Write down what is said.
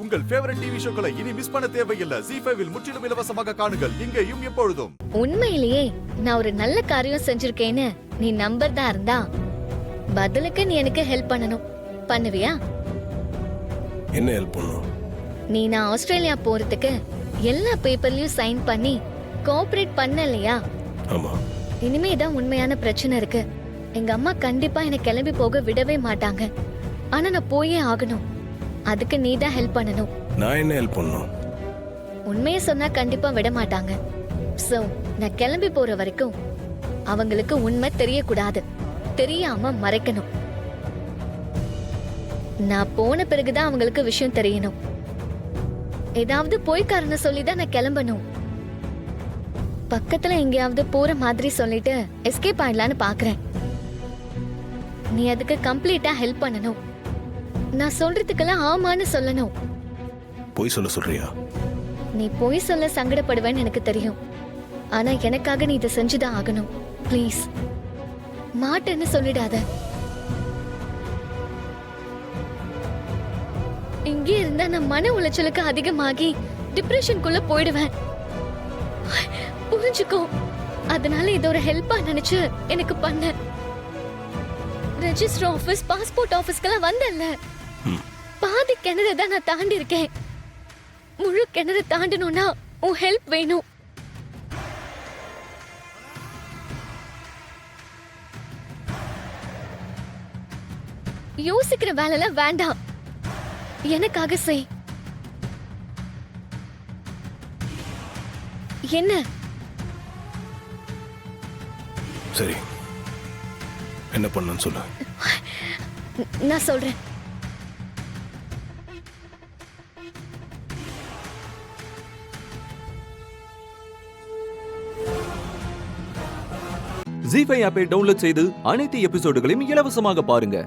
உங்கள் favourite TV ஷோக்களை இனி miss பண்ண தேவையில்லை. ZEE5 இல் முற்றிலும் இலவசமாக காணுங்கள். இங்கேயும் எப்பொழுதும். உண்மையிலேயே நான் ஒரு நல்ல காரியம் செஞ்சிருக்கேன்னு நீ நம்பறதா இருந்தா பதிலுக்கு நீ எனக்கு ஹெல்ப் பண்ணணும். பண்ணுவியா? என்ன ஹெல்ப் பண்ணணும்? நீ நான் ஆஸ்திரேலியா போறதுக்கு எல்லா பேப்பர்லயும் சைன் பண்ணி கோஆபரேட் பண்ணலையா? ஆமா. இனிமே தான் உண்மையான பிரச்சனை இருக்கு. எங்க அம்மா கண்டிப்பா என்ன கிளம்பி போக விடவே மாட்டாங்க. ஆனா நான் போயே ஆகணும். அதுக்கு நீ தான் ஹெல்ப் பண்ணணும். நான் என்ன ஹெல்ப் பண்ணணும்? உண்மையை சொன்னா கண்டிப்பா விட மாட்டாங்க. சோ நான் கிளம்பி போற வரைக்கும் அவங்களுக்கு உண்மை தெரியக்கூடாது. தெரியாம மறைக்கணும். நான் போன பிறகுதான் அவங்களுக்கு விஷயம் தெரியணும். ஏதாவது போய் காரணம் சொல்லிதான் நான் கிளம்பணும். பக்கத்துல எங்கேயாவது போற மாதிரி சொல்லிட்டு எஸ்கேப் ஆயிடலான்னு பாக்குறேன். நீ அதுக்கு கம்ப்ளீட்டா ஹெல்ப் பண்ணணும். நான் சொல்றதுக்கெல்லாம் ஆமான்னு சொல்லணும். போய் சொல்ல சொல்றியா? நீ போய் சொல்ல சங்கடப்படுவேன்னு எனக்கு தெரியும். ஆனா எனக்காக நீ இதை செஞ்சுதான் ஆகணும். ப்ளீஸ் மாட்டேன்னு சொல்லிடாத. இங்கே இருந்தா நான் மன உளைச்சலுக்கு அதிகமாகி டிப்ரெஷனுக்குள்ள போயிடுவேன். புரிஞ்சுக்கோ. அதனால இது ஒரு ஹெல்ப்பா நினைச்சு எனக்கு பண்ண. ரெஜிஸ்டர் ஆபீஸ், பாஸ்போர்ட் ஆபீஸ்க்கெல்லாம் வந்தல்ல, பாதி கிணறு தான் நான் தாண்டி இருக்கேன். முழு கிணறு தாண்டணும்னா உன் ஹெல்ப் வேணும். யோசிக்கிற வேலைலாம் வேண்டாம். எனக்காக செய். என்ன? சரி, என்ன பண்ணணும்னு சொல்லு. நான் சொல்றேன். ZEE5 ஆப்பை டவுன்லோட் செய்து அனைத்து எபிசோடுகளையும் இலவசமாக பாருங்க.